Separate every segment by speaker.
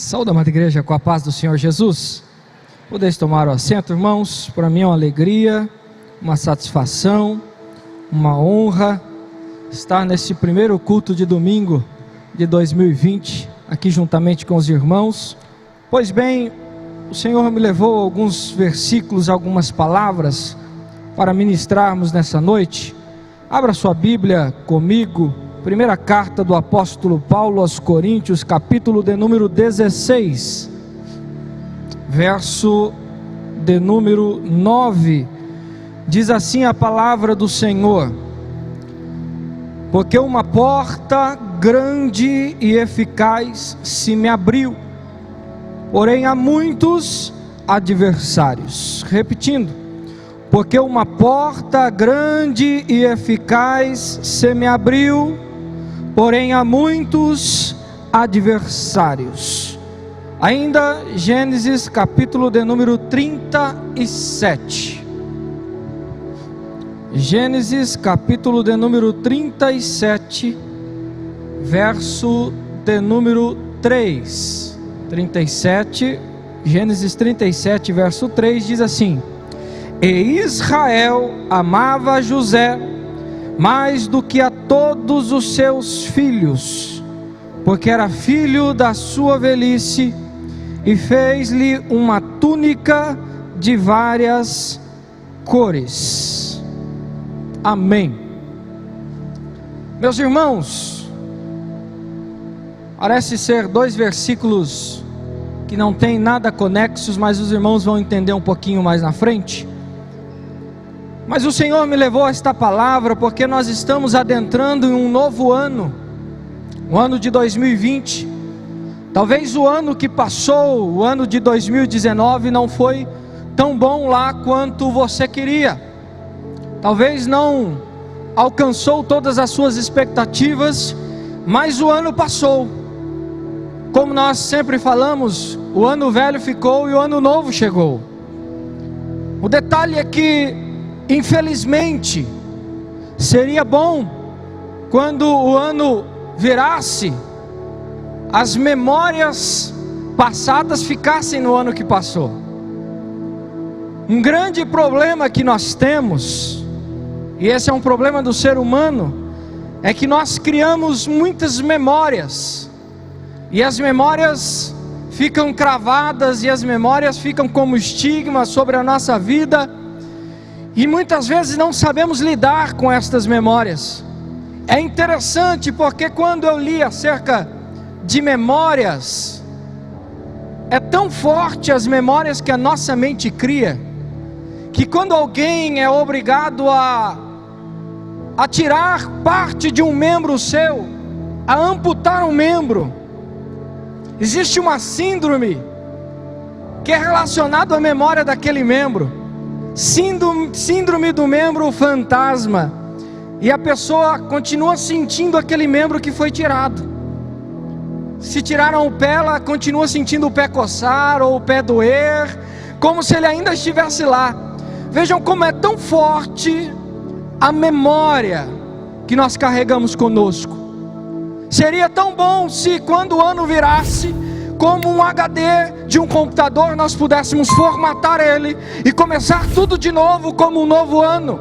Speaker 1: Saúde, amada igreja, com a paz do Senhor Jesus. Podeis tomar o assento, irmãos. Para mim é uma alegria, uma satisfação, uma honra estar nesse primeiro culto de domingo de 2020, aqui juntamente com os irmãos. Pois bem, o Senhor me levou alguns versículos, algumas palavras para ministrarmos nessa noite. Abra sua Bíblia comigo. Primeira carta do apóstolo Paulo aos Coríntios, capítulo de número 16, verso de número 9, diz assim a palavra do Senhor: porque uma porta grande e eficaz se me abriu, porém há muitos adversários. Repetindo: porque uma porta grande e eficaz se me abriu, porém há muitos adversários. Ainda Gênesis capítulo de número 37. Gênesis capítulo de número 37, verso de número 3. 37, Gênesis 37, verso 3 diz assim: e Israel amava José mais do que a todos os seus filhos, porque era filho da sua velhice, e fez-lhe uma túnica de várias cores. Amém. Meus irmãos, parece ser dois versículos que não tem nada conexos, mas os irmãos vão entender um pouquinho mais na frente. Mas o Senhor me levou a esta palavra porque nós estamos adentrando em um novo ano, o ano de 2020. Talvez o ano que passou, o ano de 2019, não foi tão bom lá quanto você queria. Talvez não alcançou todas as suas expectativas, mas o ano passou. Como nós sempre falamos, o ano velho ficou e o ano novo chegou. O detalhe é que, infelizmente, seria bom quando o ano virasse, as memórias passadas ficassem no ano que passou. Um grande problema que nós temos, e esse é um problema do ser humano, é que nós criamos muitas memórias, e as memórias ficam cravadas, e as memórias ficam como estigma sobre a nossa vida, e muitas vezes não sabemos lidar com estas memórias. É interessante porque quando eu li acerca de memórias, é tão forte as memórias que a nossa mente cria, que quando alguém é obrigado a tirar parte de um membro seu, a amputar um membro, existe uma síndrome que é relacionada à memória daquele membro. Síndrome do membro fantasma, e a pessoa continua sentindo aquele membro que foi tirado. Se tiraram o pé, ela continua sentindo o pé coçar ou o pé doer, como se ele ainda estivesse lá. Vejam como é tão forte a memória que nós carregamos conosco. Seria tão bom se quando o ano virasse, como um HD de um computador, nós pudéssemos formatar ele e começar tudo de novo como um novo ano.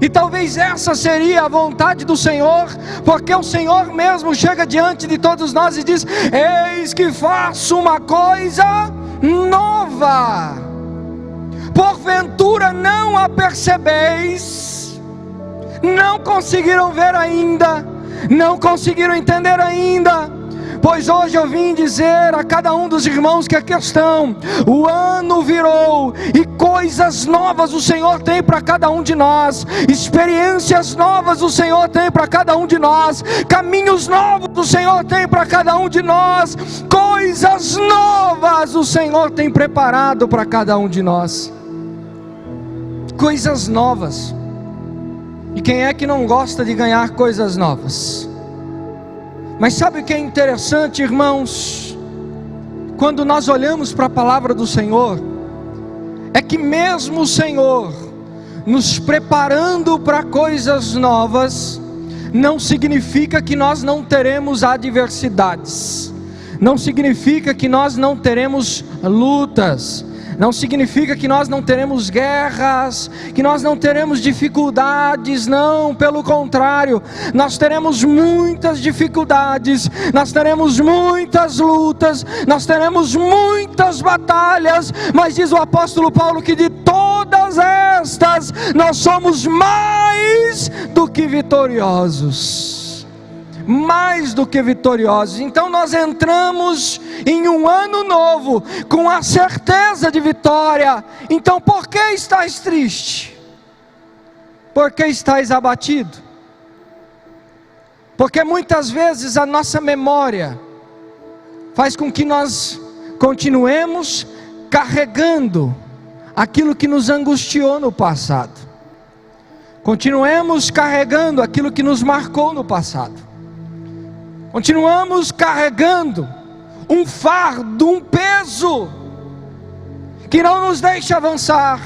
Speaker 1: E talvez essa seria a vontade do Senhor, porque o Senhor mesmo chega diante de todos nós e diz: eis que faço uma coisa nova, porventura não a percebeis? Não conseguiram ver ainda, não conseguiram entender ainda? Pois hoje eu vim dizer a cada um dos irmãos que aqui estão: o ano virou e coisas novas o Senhor tem para cada um de nós, experiências novas o Senhor tem para cada um de nós, caminhos novos o Senhor tem para cada um de nós, coisas novas o Senhor tem preparado para cada um de nós. Coisas novas. E quem é que não gosta de ganhar coisas novas? Mas sabe o que é interessante, irmãos? Quando nós olhamos para a palavra do Senhor, é que mesmo o Senhor nos preparando para coisas novas, não significa que nós não teremos adversidades. não significa que nós não teremos lutas, não significa que nós não teremos guerras, que nós não teremos dificuldades. Não, pelo contrário, nós teremos muitas dificuldades, nós teremos muitas lutas, nós teremos muitas batalhas, mas diz o apóstolo Paulo que de todas estas nós somos mais do que vitoriosos. Mais do que vitoriosos. Então nós entramos em um ano novo com a certeza de vitória. Então por que estás triste? Por que estás abatido? Porque muitas vezes a nossa memória faz com que nós continuemos carregando aquilo que nos angustiou no passado. Continuemos carregando aquilo que nos marcou no passado. Continuamos carregando um fardo, um peso, que não nos deixa avançar,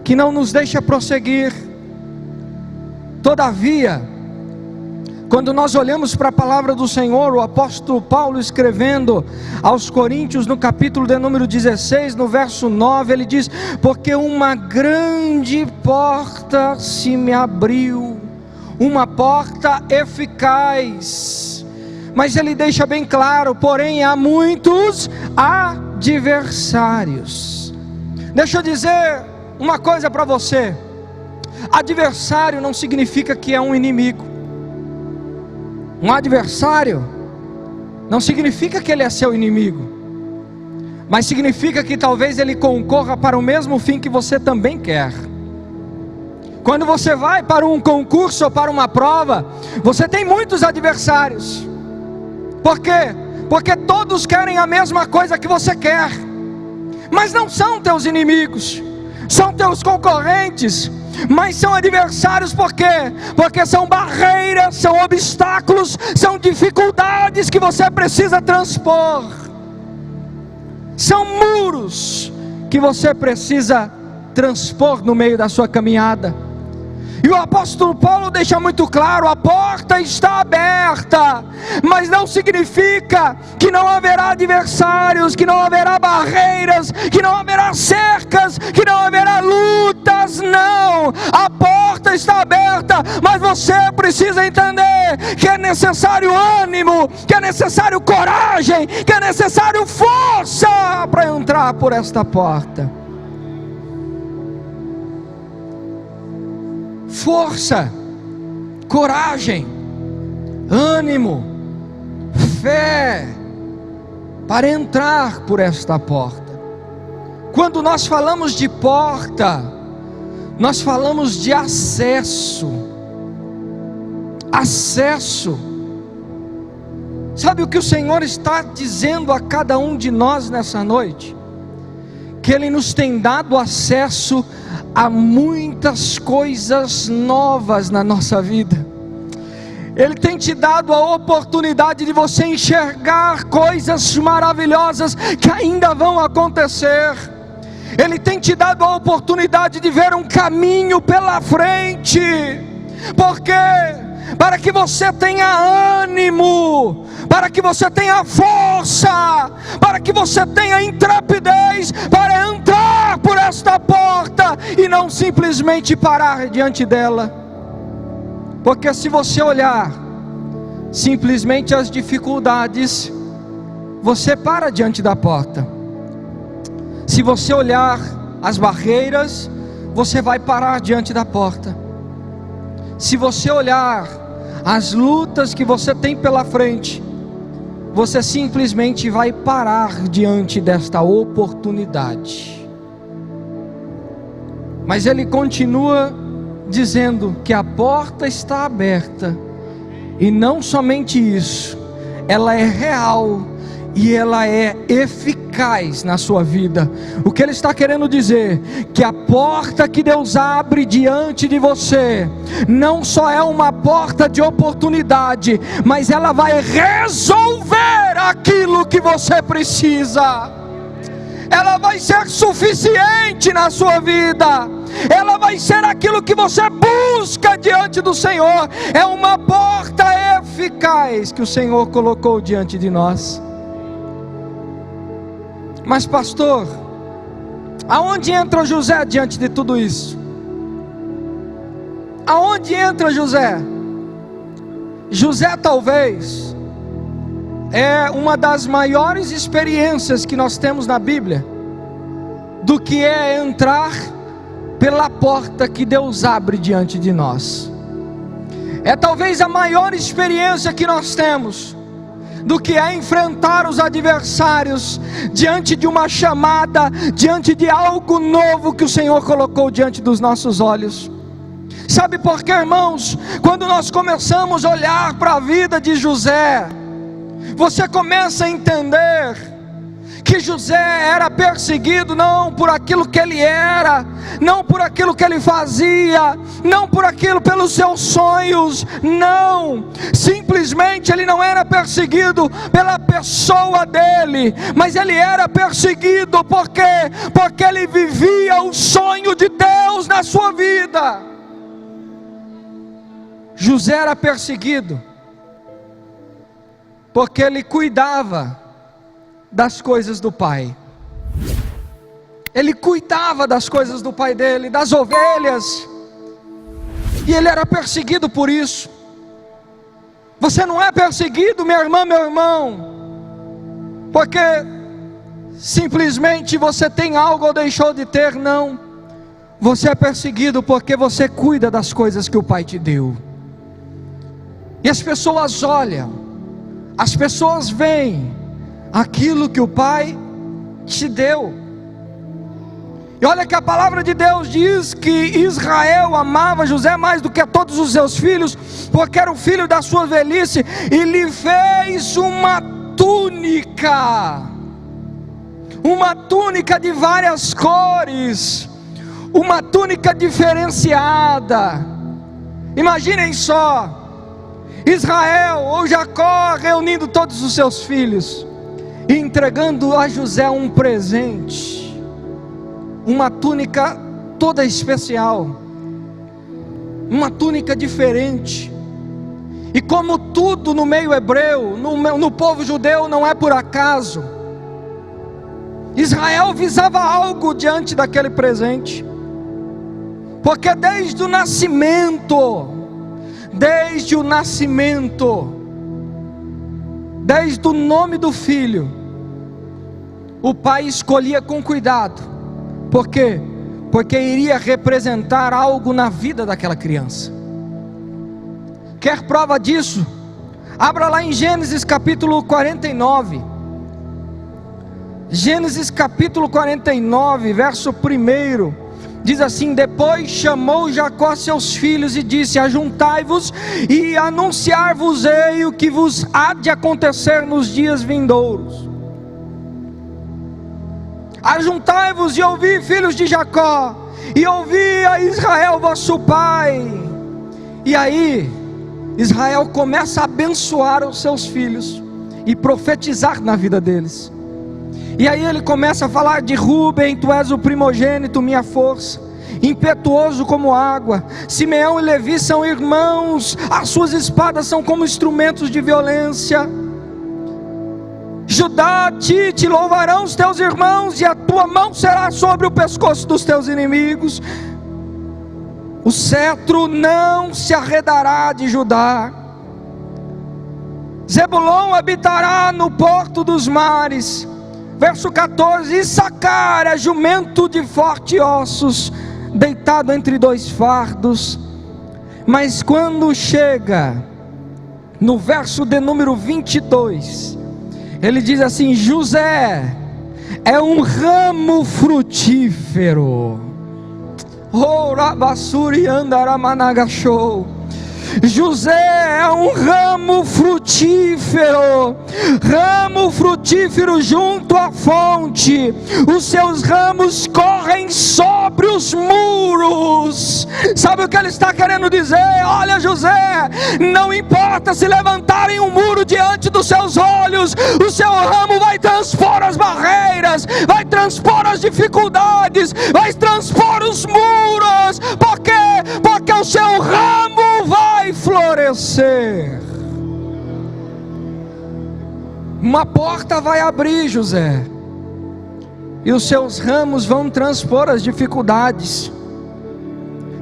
Speaker 1: que não nos deixa prosseguir. Todavia, quando nós olhamos para a palavra do Senhor, o apóstolo Paulo escrevendo aos Coríntios, no capítulo de número 16, no verso 9, ele diz: porque uma grande porta se me abriu, uma porta eficaz. Mas ele deixa bem claro: porém há muitos adversários. Deixa eu dizer uma coisa para você: adversário não significa que é um inimigo. Um adversário não significa que ele é seu inimigo, mas significa que talvez ele concorra para o mesmo fim que você também quer. Quando você vai para um concurso ou para uma prova, você tem muitos adversários. Por quê? Porque todos querem a mesma coisa que você quer, mas não são teus inimigos, são teus concorrentes, mas são adversários. Por quê? Porque são barreiras, são obstáculos, são dificuldades que você precisa transpor, são muros que você precisa transpor no meio da sua caminhada. E o apóstolo Paulo deixa muito claro: a porta está aberta, mas não significa que não haverá adversários, que não haverá barreiras, que não haverá cercas, que não haverá lutas. Não, a porta está aberta, mas você precisa entender que é necessário ânimo, que é necessário coragem, que é necessário força para entrar por esta porta. Força, coragem, ânimo, fé, para entrar por esta porta. Quando nós falamos de porta, nós falamos de acesso. Acesso. Sabe o que o Senhor está dizendo a cada um de nós nessa noite? Que Ele nos tem dado acesso há muitas coisas novas na nossa vida. Ele tem te dado a oportunidade de você enxergar coisas maravilhosas que ainda vão acontecer. Ele tem te dado a oportunidade de ver um caminho pela frente. Por quê? Para que você tenha ânimo, para que você tenha força, para que você tenha intrepidez para entrar por esta porta e não simplesmente parar diante dela. Porque se você olhar simplesmente as dificuldades, você para diante da porta. Se você olhar as barreiras, você vai parar diante da porta. Se você olhar as lutas que você tem pela frente, você simplesmente vai parar diante desta oportunidade. Mas ele continua dizendo que a porta está aberta, e não somente isso, ela é real e ela é eficaz na sua vida. O que ele está querendo dizer? Que a porta que Deus abre diante de você não só é uma porta de oportunidade, mas ela vai resolver aquilo que você precisa. Ela vai ser suficiente na sua vida. Ela vai ser aquilo que você busca diante do Senhor. É uma porta eficaz que o Senhor colocou diante de nós. Mas pastor, aonde entra José diante de tudo isso? Aonde entra José? José talvez é uma das maiores experiências que nós temos na Bíblia, do que é entrar pela porta que Deus abre diante de nós. É talvez a maior experiência que nós temos, do que é enfrentar os adversários, diante de uma chamada, diante de algo novo que o Senhor colocou diante dos nossos olhos. Sabe por quê, irmãos? Quando nós começamos a olhar para a vida de José, você começa a entender que José era perseguido não por aquilo que ele era, não por aquilo que ele fazia, não por aquilo pelos seus sonhos, não, simplesmente ele não era perseguido pela pessoa dele, mas ele era perseguido porque ele vivia o sonho de Deus na sua vida. José era perseguido porque ele cuidava das coisas do pai. Ele cuidava das coisas do pai dele, das ovelhas, e ele era perseguido por isso. Você não é perseguido, minha irmã, meu irmão, porque simplesmente você tem algo ou deixou de ter, não. Você é perseguido porque você cuida das coisas que o pai te deu. E as pessoas olham, as pessoas veem aquilo que o pai te deu. E olha que a palavra de Deus diz que Israel amava José mais do que a todos os seus filhos, porque era o filho da sua velhice, e lhe fez uma túnica de várias cores, uma túnica diferenciada. Imaginem só, Israel ou Jacó reunindo todos os seus filhos e entregando a José um presente, uma túnica toda especial, uma túnica diferente. E como tudo no meio hebreu, no povo judeu, não é por acaso, Israel visava algo diante daquele presente, porque desde o nascimento, desde o nome do filho, o pai escolhia com cuidado. Por quê? Porque iria representar algo na vida daquela criança. Quer prova disso? Abra lá em Gênesis capítulo 49. Gênesis capítulo 49, verso 1. Diz assim: depois chamou Jacó seus filhos e disse: ajuntai-vos e anunciar-vos-ei o que vos há de acontecer nos dias vindouros. Ajuntai-vos e ouvi, filhos de Jacó, e ouvi a Israel vosso pai. E aí Israel começa a abençoar os seus filhos e profetizar na vida deles. E aí ele começa a falar de Rúben: tu és o primogênito, minha força, impetuoso como água. Simeão e Levi são irmãos, as suas espadas são como instrumentos de violência. Judá, a ti te louvarão os teus irmãos, e a tua mão será sobre o pescoço dos teus inimigos. O cetro não se arredará de Judá. Zebulon habitará no porto dos mares. Verso 14: Issacar é jumento de fortes ossos, deitado entre dois fardos. Mas quando chega no verso de número 22, ele diz assim: José é um ramo frutífero. Oh, Rabassuri Andaramanagachou. José é um ramo frutífero junto à fonte. Os seus ramos correm sobre os muros. Sabe o que ele está querendo dizer? Olha, José, não importa se levantarem um muro diante dos seus olhos, o seu ramo vai transpor as barreiras, vai transpor as dificuldades, vai transpor os muros. Por quê? Porque o seu ramo vai florescer. Uma porta vai abrir, José. e os seus ramos vão transpor as dificuldades.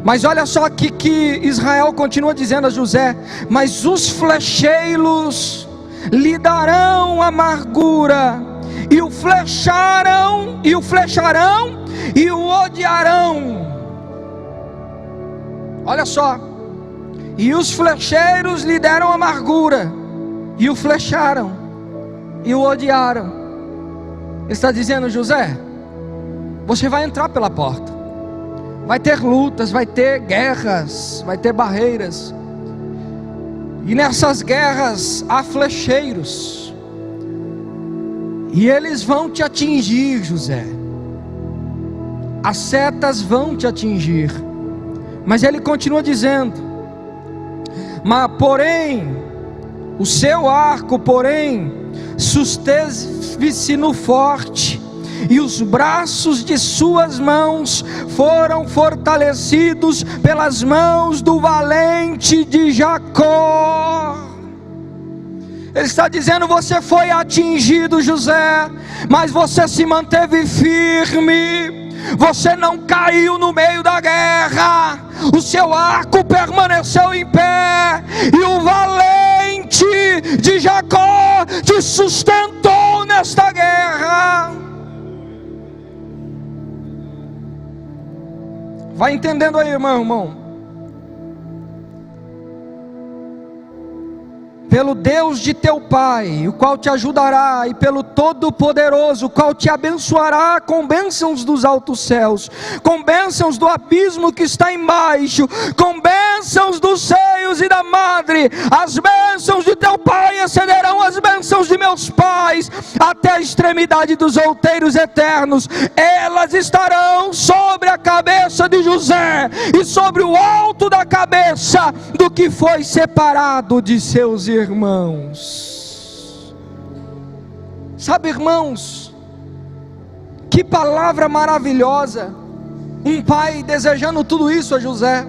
Speaker 1: Mas olha só aqui que Israel continua dizendo a José: mas os flecheiros lhe darão amargura, e o flecharão, e o odiarão. Olha só, e os flecheiros lhe deram amargura, e o flecharam, e o odiaram. Ele está dizendo: José, você vai entrar pela porta, vai ter lutas, vai ter guerras, vai ter barreiras, e nessas guerras há flecheiros, e eles vão te atingir, José. As setas vão te atingir. Mas ele continua dizendo: mas porém, o seu arco, porém, susteve-se no forte, e os braços de suas mãos foram fortalecidos pelas mãos do valente de Jacó. Ele está dizendo: você foi atingido, José, mas você se manteve firme. Você não caiu no meio da guerra, o seu arco permaneceu em pé, e o valente de Jacó te sustentou nesta guerra. Vai entendendo aí, irmão. Pelo Deus de teu pai, o qual te ajudará, e pelo Todo-Poderoso, o qual te abençoará com bênçãos dos altos céus, com bênçãos do abismo que está embaixo, com bênçãos dos seios e da madre. As bênçãos de teu pai excederão as bênçãos de meus pais, até a extremidade dos outeiros eternos. Elas estarão sobre a cabeça de José, e sobre o alto da cabeça do que foi separado de seus irmãos. Sabe, irmãos, que palavra maravilhosa, um pai desejando tudo isso a José.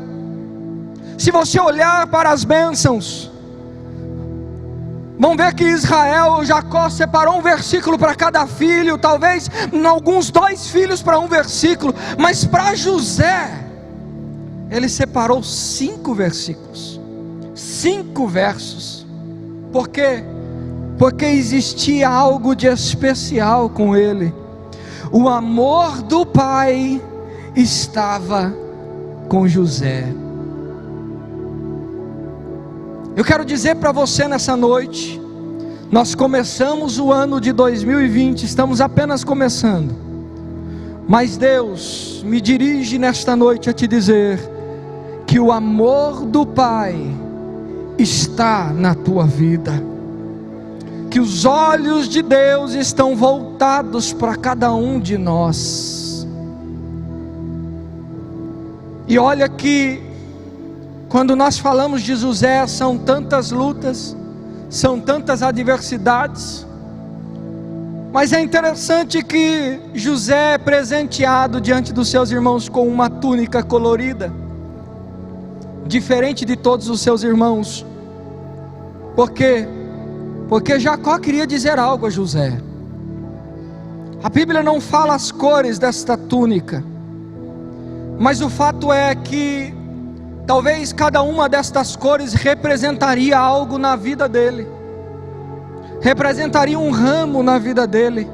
Speaker 1: Se você olhar para as bênçãos, vamos ver que Israel, Jacó separou um versículo para cada filho, talvez em alguns 2 filhos para um versículo, mas para José ele separou 5 versículos, 5 versos. Por quê? Porque existia algo de especial com ele. O amor do pai estava com José. Eu quero dizer para você nessa noite, nós começamos o ano de 2020, estamos apenas começando, mas Deus me dirige nesta noite a te dizer que o amor do pai está na tua vida, que os olhos de Deus estão voltados para cada um de nós. E olha que quando nós falamos de José, são tantas lutas, são tantas adversidades, mas é interessante que José é presenteado diante dos seus irmãos com uma túnica colorida, diferente de todos os seus irmãos. Por quê? Porque Jacó queria dizer algo a José. A Bíblia não fala as cores desta túnica, mas o fato é que talvez cada uma destas cores representaria algo na vida dele, representaria um ramo na vida dele,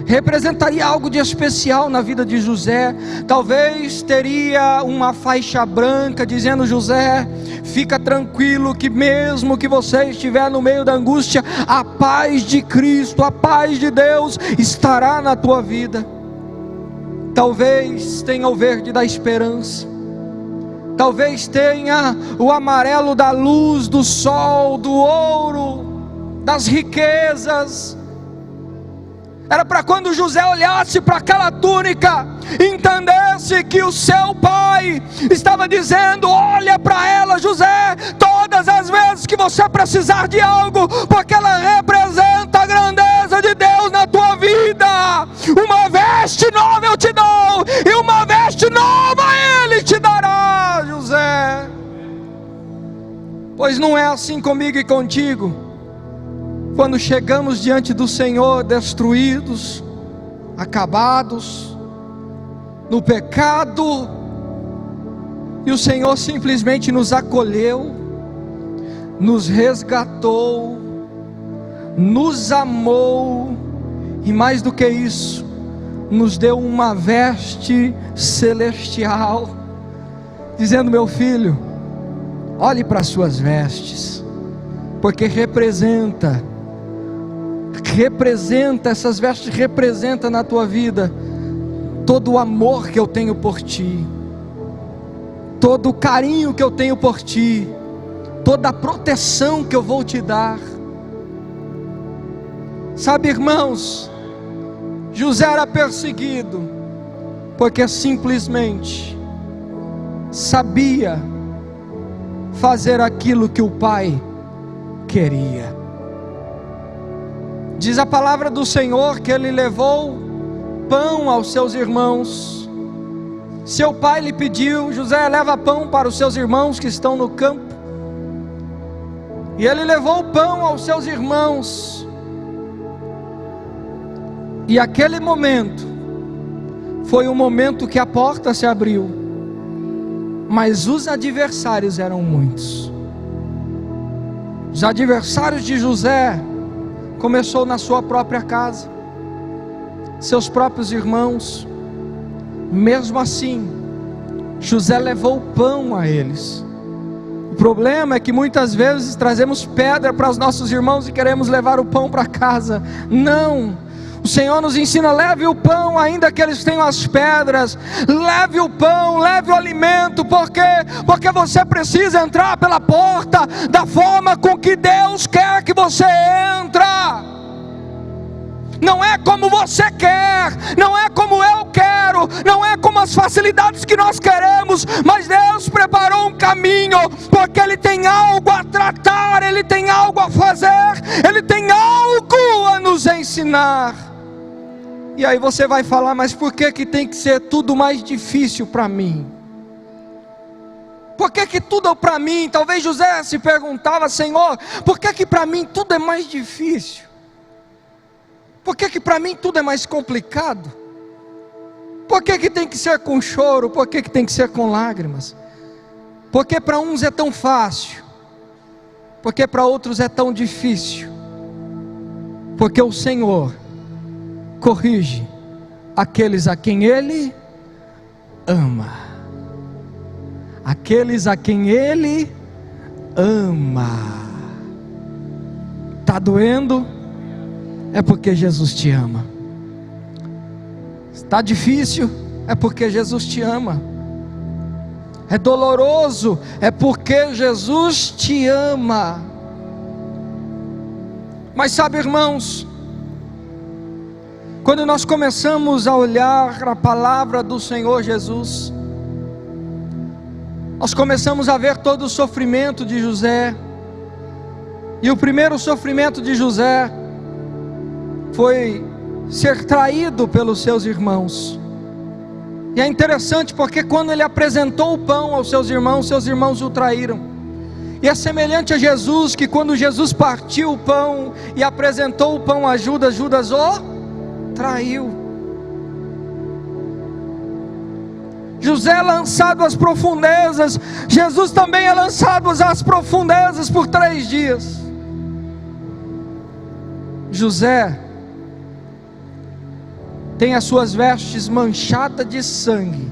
Speaker 1: representaria algo de especial na vida de José. Talvez teria uma faixa branca dizendo: José, fica tranquilo que mesmo que você estiver no meio da angústia, a paz de Cristo, a paz de Deus estará na tua vida. Talvez tenha o verde da esperança, talvez tenha o amarelo da luz, do sol, do ouro, das riquezas. Era para quando José olhasse para aquela túnica, entendesse que o seu pai estava dizendo: olha para ela, José, todas as vezes que você precisar de algo, porque ela representa a grandeza de Deus na tua vida. Uma veste nova eu te dou, e uma veste nova Ele te dará, José. Pois não é assim comigo e contigo. Quando chegamos diante do Senhor destruídos, acabados, no pecado, e o Senhor simplesmente nos acolheu, nos resgatou, nos amou, e mais do que isso, nos deu uma veste celestial, dizendo: meu filho, olhe para as suas vestes, porque essas vestes representam na tua vida todo o amor que eu tenho por ti, todo o carinho que eu tenho por ti, toda a proteção que eu vou te dar. Sabe, irmãos, José era perseguido porque simplesmente sabia fazer aquilo que o pai queria. Diz a palavra do Senhor que ele levou pão aos seus irmãos. Seu pai lhe pediu: José, leva pão para os seus irmãos que estão no campo. E ele levou o pão aos seus irmãos. E aquele momento foi o momento que a porta se abriu, mas os adversários eram muitos. Os adversários de José começou na sua própria casa, seus próprios irmãos. Mesmo assim, José levou pão a eles. O problema é que muitas vezes trazemos pedra para os nossos irmãos e queremos levar o pão para casa. Não, o Senhor nos ensina: leve o pão, ainda que eles tenham as pedras. Leve o pão, leve o alimento. Por quê? Porque você precisa entrar pela porta da forma com que Deus quer que você entre. Não é como você quer, não é como eu quero, não é como as facilidades que nós queremos, mas Deus preparou um caminho, porque Ele tem algo a tratar, Ele tem algo a fazer, Ele tem algo a nos ensinar. E aí você vai falar: mas por que tem que ser tudo mais difícil para mim? Por que tudo para mim? Talvez José se perguntava: Senhor, por que para mim tudo é mais difícil? Por que para mim tudo é mais complicado? Por que tem que ser com choro? Por que tem que ser com lágrimas? Por que para uns é tão fácil? Por que para outros é tão difícil? Porque o Senhor corrige aqueles a quem Ele ama. Aqueles a quem Ele ama. Está doendo? É porque Jesus te ama. Está difícil? É porque Jesus te ama. É doloroso? É porque Jesus te ama. Mas sabe, irmãos, quando nós começamos a olhar a palavra do Senhor Jesus, nós começamos a ver todo o sofrimento de José. E o primeiro sofrimento de José foi ser traído pelos seus irmãos. E é interessante porque quando ele apresentou o pão aos seus irmãos o traíram. E é semelhante a Jesus, que quando Jesus partiu o pão e apresentou o pão a Judas, Judas o traiu. José é lançado às profundezas, Jesus também é lançado às profundezas por 3 dias. José tem as suas vestes manchadas de sangue,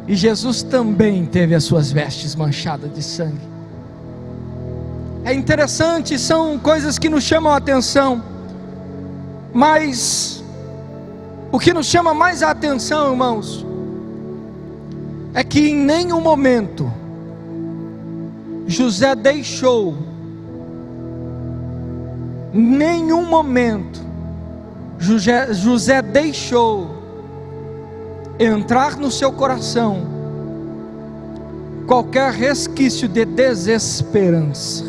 Speaker 1: e Jesus também teve as suas vestes manchadas de sangue. É interessante, são coisas que nos chamam a atenção, mas o que nos chama mais a atenção, irmãos, é que em nenhum momento José deixou, nenhum momento José deixou entrar no seu coração qualquer resquício de desesperança,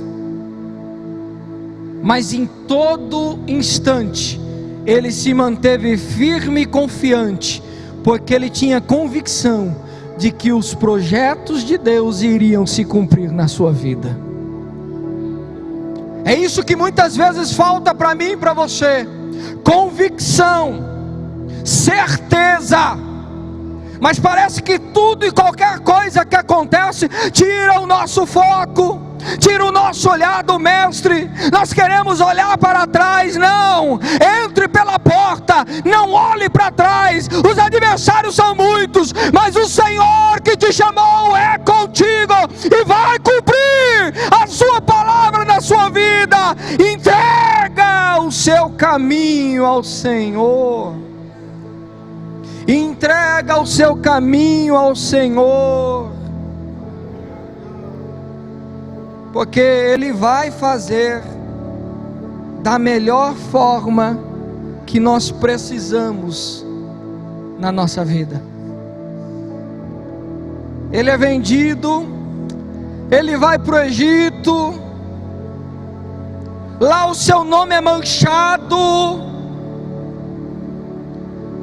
Speaker 1: mas em todo instante ele se manteve firme e confiante, porque ele tinha convicção de que os projetos de Deus iriam se cumprir na sua vida. É isso que muitas vezes falta para mim e para você: convicção certeza. Mas parece que tudo e qualquer coisa que acontece tira o nosso foco, tira o nosso olhar do Mestre. Nós queremos olhar para trás. Não, entre pela porta, não olhe para trás. Os adversários são muitos, mas o Senhor que te chamou é contigo e vai cumprir a sua palavra na sua vida. Entrega o seu caminho ao Senhor. Entrega o seu caminho ao Senhor, porque Ele vai fazer da melhor forma que nós precisamos na nossa vida. Ele é vendido, ele vai para o Egito, lá o seu nome é manchado.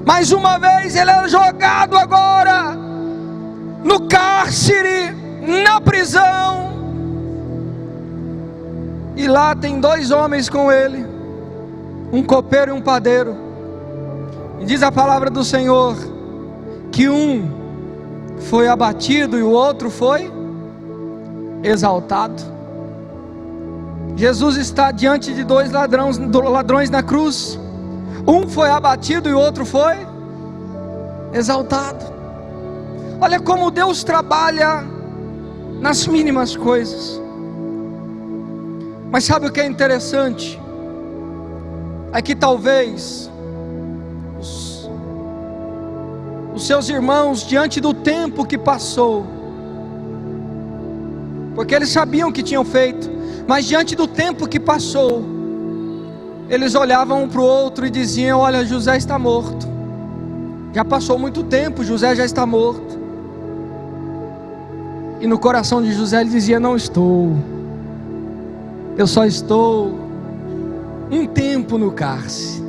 Speaker 1: Mais uma vez ele é jogado agora no cárcere, na prisão. E lá tem 2 homens com ele, um copeiro e um padeiro. E diz a palavra do Senhor que um foi abatido e o outro foi exaltado. Jesus está diante de 2 ladrões na cruz. Um foi abatido e o outro foi exaltado. Olha como Deus trabalha nas mínimas coisas. Mas sabe o que é interessante? É que talvez os seus irmãos, diante do tempo que passou, porque eles sabiam o que tinham feito, mas diante do tempo que passou, eles olhavam um para o outro e diziam: olha, José está morto. Já passou muito tempo, José já está morto. E no coração de José ele dizia: não estou. Eu só estou um tempo no cárcere.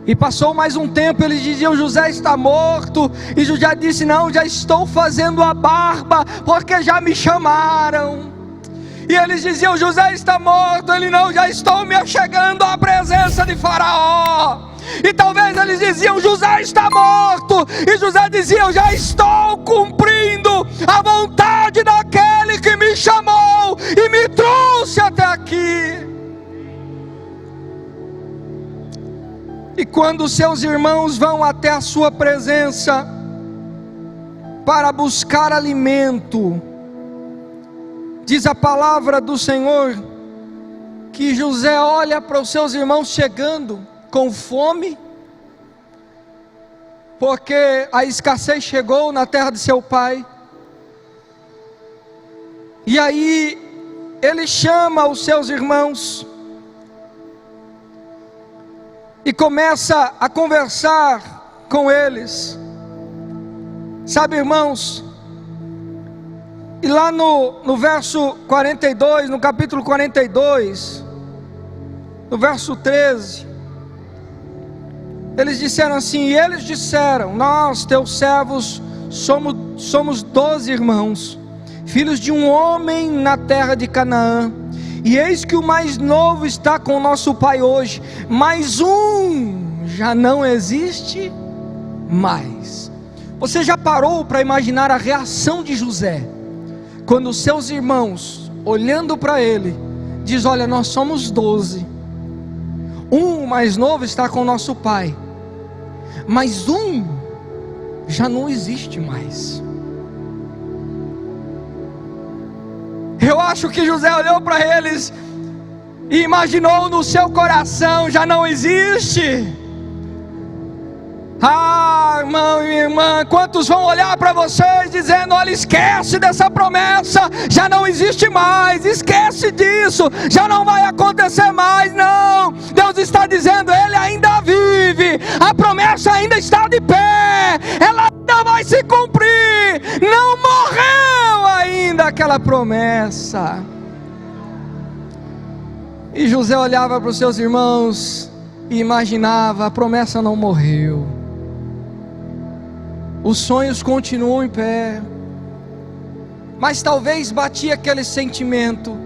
Speaker 1: E passou mais um tempo, eles diziam: José está morto. E José disse: não, já estou fazendo a barba, porque já me chamaram. E eles diziam: José está morto. Ele: não, já estou me achegando à presença de Faraó. E talvez eles diziam: José está morto. E José dizia: eu já estou cumprindo a vontade daquele que me chamou e me trouxe até aqui. E quando seus irmãos vão até a sua presença para buscar alimento, diz a palavra do Senhor que José olha para os seus irmãos chegando com fome, porque a escassez chegou na terra de seu pai. E aí ele chama os seus irmãos e começa a conversar com eles. Sabe, irmãos, e lá no verso 42, no capítulo 42, no verso 13, eles disseram assim: e eles disseram: nós, teus servos, somos 12 irmãos, filhos de um homem na terra de Canaã, e eis que o mais novo está com nosso pai hoje, mas um já não existe mais. Você já parou para imaginar a reação de José quando seus irmãos, olhando para ele, diz: olha, nós somos 12, um mais novo está com nosso pai, mas um já não existe mais. Eu acho que José olhou para eles e imaginou no seu coração: já não existe. Ah, irmão e irmã, quantos vão olhar para vocês dizendo: olha, esquece dessa promessa, já não existe mais, esquece disso, já não vai acontecer mais. Não, Deus está dizendo: Ele ainda vive, a promessa ainda está de pé, ela ainda vai se cumprir, não morreu ainda aquela promessa. E José olhava para os seus irmãos e imaginava: a promessa não morreu, os sonhos continuam em pé. Mas talvez batia aquele sentimento: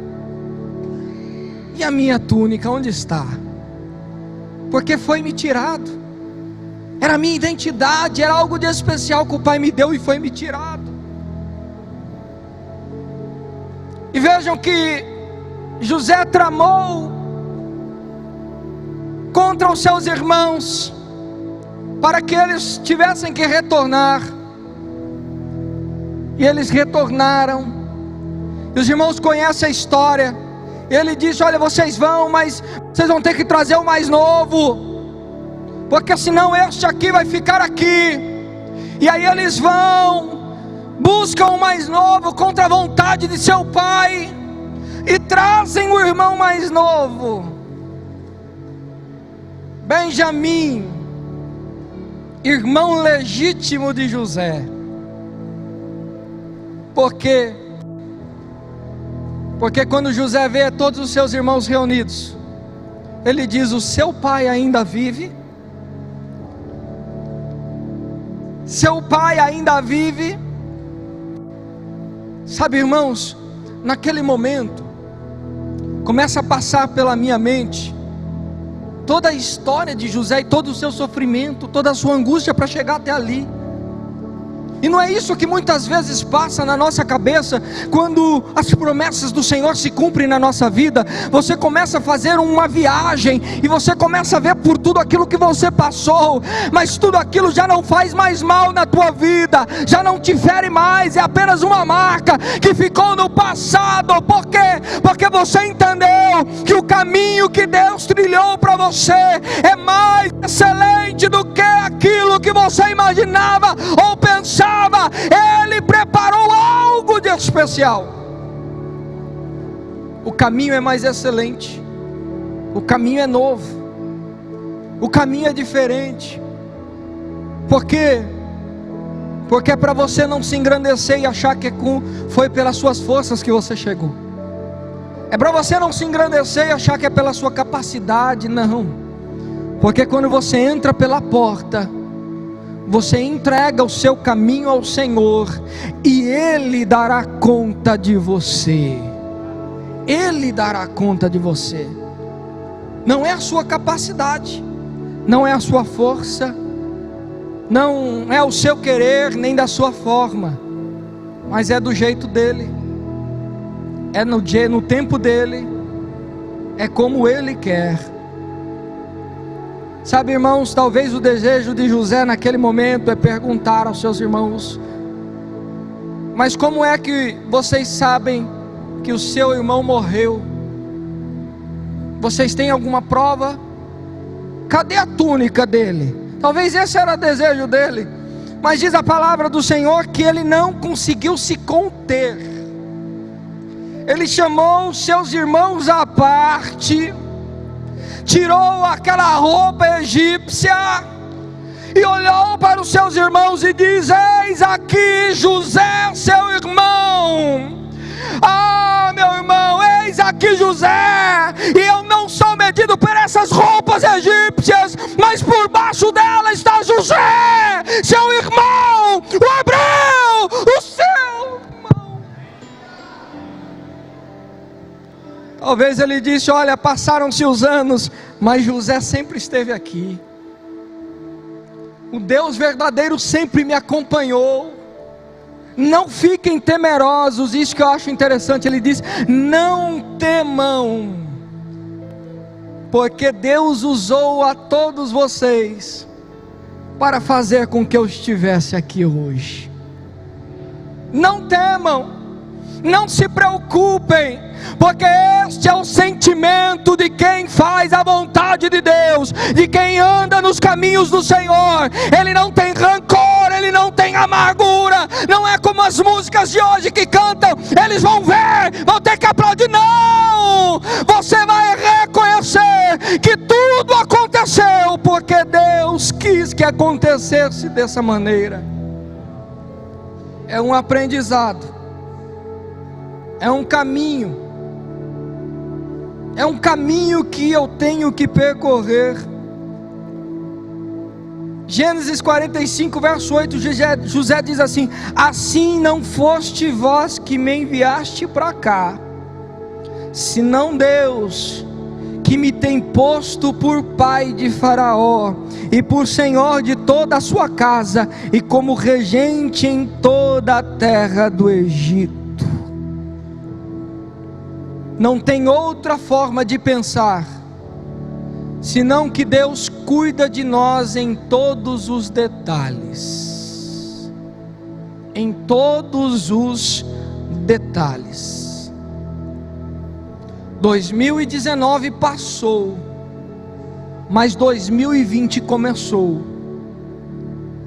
Speaker 1: e a minha túnica onde está? Porque foi me tirado. era a minha identidade, era algo de especial que o Pai me deu e foi me tirado. E vejam que José tramou contra os seus irmãos, para que eles tivessem que retornar, e eles retornaram. E os irmãos conhecem a história. Ele disse: olha, vocês vão, mas vocês vão ter que trazer o mais novo, porque senão este aqui vai ficar aqui. E aí eles vão, buscam o mais novo contra a vontade de seu pai, e trazem o irmão mais novo, Benjamim, irmão legítimo de José. Por quê? Porque quando José vê todos os seus irmãos reunidos, ele diz: o seu pai ainda vive? Seu pai ainda vive? Sabe, irmãos, naquele momento começa a passar pela minha mente toda a história de José e todo o seu sofrimento, toda a sua angústia para chegar até ali. E não é isso que muitas vezes passa na nossa cabeça, quando as promessas do Senhor se cumprem na nossa vida? Você começa a fazer uma viagem, e você começa a ver por tudo aquilo que você passou, mas tudo aquilo já não faz mais mal na tua vida, já não te fere mais, é apenas uma marca que ficou no passado. Por quê? Porque você entendeu que o caminho que Deus trilhou para você é mais excelente do que aquilo que você imaginava ou pensava. Ele preparou algo de especial. O caminho é mais excelente, o caminho é novo, o caminho é diferente. Por quê? Porque é para você não se engrandecer e achar que foi pelas suas forças que você chegou. É para você não se engrandecer e achar que é pela sua capacidade. Não. Porque quando você entra pela porta, você entrega o seu caminho ao Senhor, e Ele dará conta de você. Ele dará conta de você. Não é a sua capacidade, não é a sua força, não é o seu querer, nem da sua forma, mas é do jeito dele, é no tempo dele, é como Ele quer. Sabe, irmãos, talvez o desejo de José naquele momento é perguntar aos seus irmãos: mas como é que vocês sabem que o seu irmão morreu? Vocês têm alguma prova? Cadê a túnica dele? Talvez esse era o desejo dele, mas diz a palavra do Senhor que ele não conseguiu se conter. Ele chamou os seus irmãos à parte, tirou aquela roupa egípcia e olhou para os seus irmãos e diz: eis aqui José, seu irmão. Ah, meu irmão, eis aqui José, e eu não sou medido por essas roupas egípcias, mas por baixo dela está José, seu irmão, o hebreu, o seu irmão. Talvez ele disse: olha, passaram-se os anos, mas José sempre esteve aqui. O Deus verdadeiro sempre me acompanhou. Não fiquem temerosos. Isso que eu acho interessante, ele diz: não temam, porque Deus usou a todos vocês para fazer com que eu estivesse aqui hoje. Não temam, não se preocupem, porque este é o sentimento de quem faz a vontade de Deus, de quem anda nos caminhos do Senhor. Ele não tem rancor, ele não tem amargura. Não é como as músicas de hoje que cantam: eles vão ver, vão ter que aplaudir. Não, você vai reconhecer que tudo aconteceu porque Deus quis que acontecesse dessa maneira. É um aprendizado, é um caminho, é um caminho que eu tenho que percorrer. Gênesis 45, verso 8, José diz assim: assim não foste vós que me enviaste para cá, senão Deus que me tem posto por pai de Faraó, e por senhor de toda a sua casa, e como regente em toda a terra do Egito. Não tem outra forma de pensar, senão que Deus cuida de nós em todos os detalhes. Em todos os detalhes. 2019 passou, mas 2020 começou.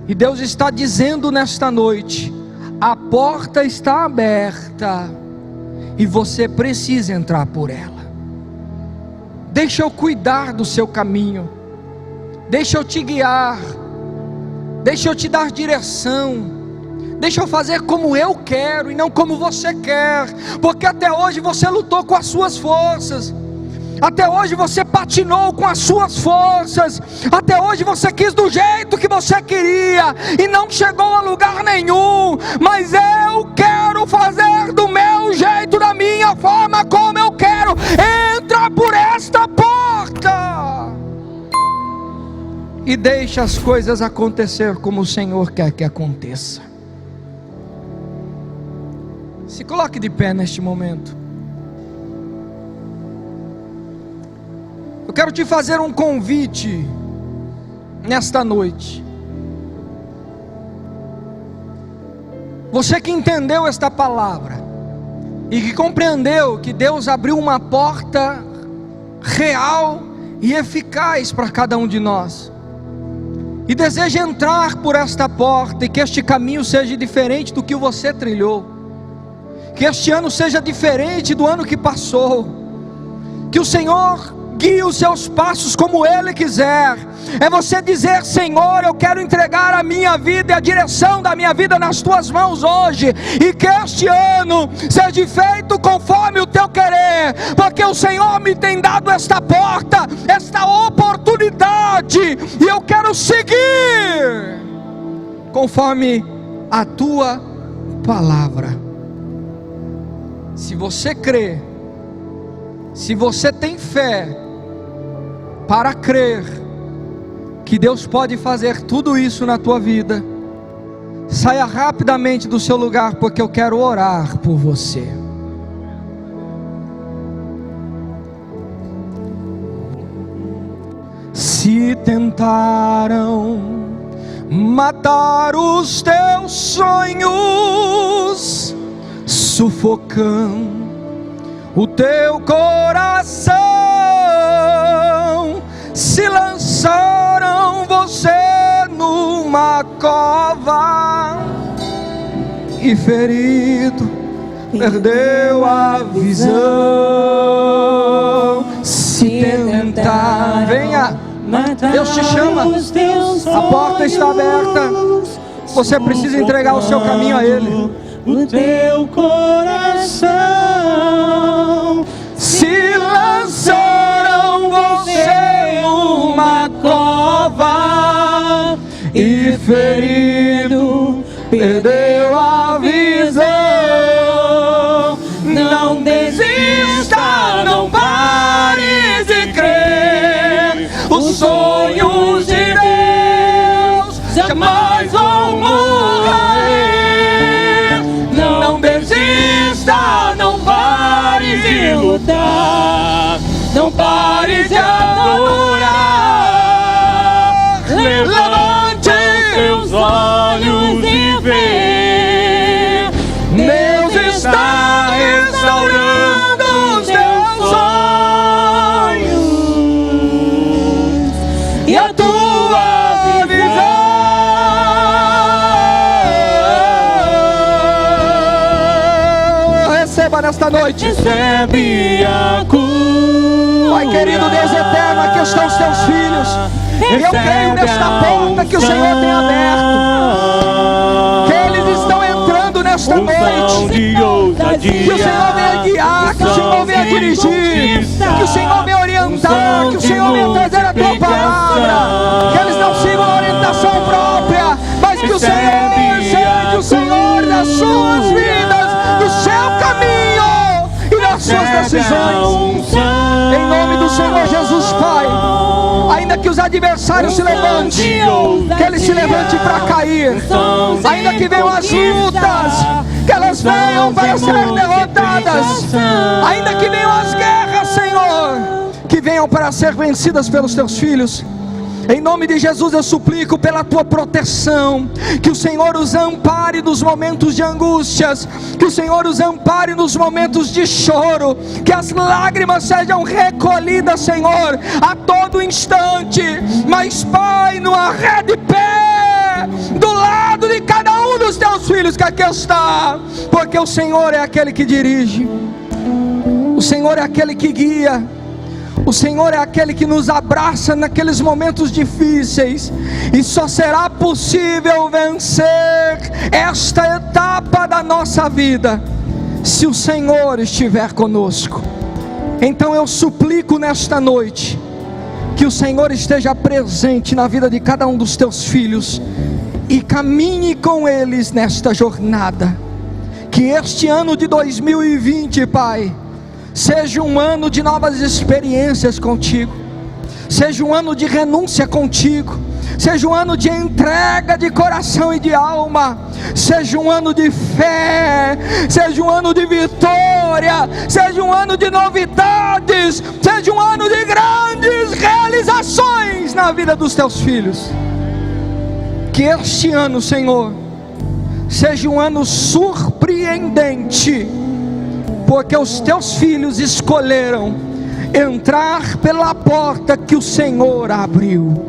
Speaker 1: E Deus está dizendo nesta noite: a porta está aberta e você precisa entrar por ela. Deixa eu cuidar do seu caminho, deixa eu te guiar, deixa eu te dar direção, deixa eu fazer como eu quero e não como você quer, porque até hoje você lutou com as suas forças, até hoje você patinou com as suas forças, até hoje você quis do jeito que você queria e não chegou a lugar nenhum. Mas eu quero fazer do meu jeito, da minha forma, como eu quero. Entra por esta porta e deixa as coisas acontecer como o Senhor quer que aconteça. Se coloque de pé neste momento. Eu quero te fazer um convite nesta noite. Você que entendeu esta palavra e que compreendeu que Deus abriu uma porta real e eficaz para cada um de nós, e deseja entrar por esta porta, e que este caminho seja diferente do que você trilhou, que este ano seja diferente do ano que passou, que o Senhor guie os seus passos como Ele quiser. É você dizer: Senhor, eu quero entregar a minha vida e a direção da minha vida nas tuas mãos hoje, e que este ano seja feito conforme o teu querer, porque o Senhor me tem dado esta porta, esta oportunidade, e eu quero seguir conforme a tua palavra. Se você crê, se você tem fé para crer que Deus pode fazer tudo isso na tua vida, saia rapidamente do seu lugar, porque eu quero orar por você. Se tentaram matar os teus sonhos, sufocando o teu coração, se lançaram você numa cova, e ferido perdeu a visão. Se tentar, venha, Deus te chama, a porta está aberta, você precisa entregar o seu caminho a Ele.
Speaker 2: O teu coração,
Speaker 1: se lançaram você numa cova, e ferido perdeu a visão. Não desista, não pare de crer, os sonhos de Deus jamais vão morrer. Não desista, não pare de lutar, não pare de adorar. Levante os teus olhos e vê, Deus está restaurando os teus sonhos e a tua visão. Receba nesta noite,
Speaker 2: recebe a cura.
Speaker 1: Pai querido, Deus eterno, aqui estão os teus filhos, e eu creio nesta porta que o Senhor tem aberto, que eles estão entrando nesta noite, que o Senhor venha guiar, que o Senhor venha dirigir, que o Senhor venha orientar, que o Senhor venha trazer a tua palavra, que eles não sigam a orientação própria, mas que o Senhor seja o Senhor das suas vidas, do seu caminho e das suas decisões, em nome do Senhor Jesus. os adversários se levantem, que eles se levantem para cair. Ainda que venham as lutas, que elas venham para serem derrotadas. Ainda que venham as guerras, Senhor, que venham para ser vencidas pelos teus filhos. Em nome de Jesus eu suplico pela tua proteção, que o Senhor os ampare nos momentos de angústias, que o Senhor os ampare nos momentos de choro, que as lágrimas sejam recolhidas, Senhor, a todo instante. Mas Pai, no arrede pé do lado de cada um dos teus filhos que aqui está, porque o Senhor é aquele que dirige, o Senhor é aquele que guia, o Senhor é aquele que nos abraça naqueles momentos difíceis. E só será possível vencer esta etapa da nossa vida se o Senhor estiver conosco. Então eu suplico nesta noite que o Senhor esteja presente na vida de cada um dos teus filhos e caminhe com eles nesta jornada. Que este ano de 2020, Pai, seja um ano de novas experiências contigo, seja um ano de renúncia contigo, seja um ano de entrega de coração e de alma, seja um ano de fé, seja um ano de vitória, seja um ano de novidades, seja um ano de grandes realizações na vida dos teus filhos. Que este ano, Senhor, seja um ano surpreendente, porque os teus filhos escolheram entrar pela porta que o Senhor abriu.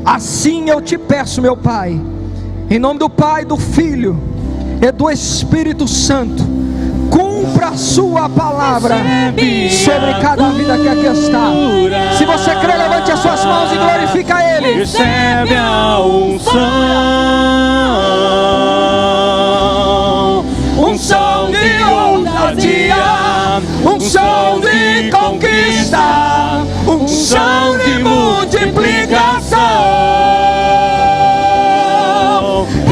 Speaker 1: Assim eu te peço, meu Pai, em nome do Pai, do Filho e do Espírito Santo, cumpra a sua palavra sobre cada vida que aqui está. Se você crê, levante as suas mãos e glorifica a Ele.
Speaker 2: Recebe a unção de ousadia, unção de conquista, unção de multiplicação.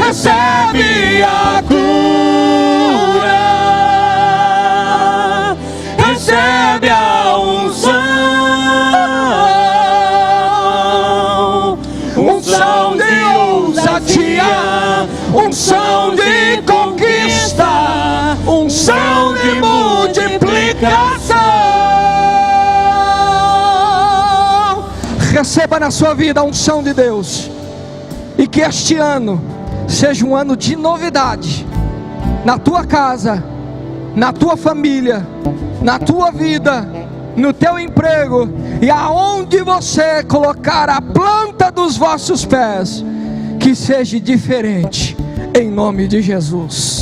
Speaker 2: Recebe a cura, recebe a unção de ousadia, unção de conquista, unção de multiplicação.
Speaker 1: Receba na sua vida a unção de Deus, e que este ano seja um ano de novidade na tua casa, na tua família, na tua vida, no teu emprego e aonde você colocar a planta dos vossos pés, que seja diferente, em nome de Jesus.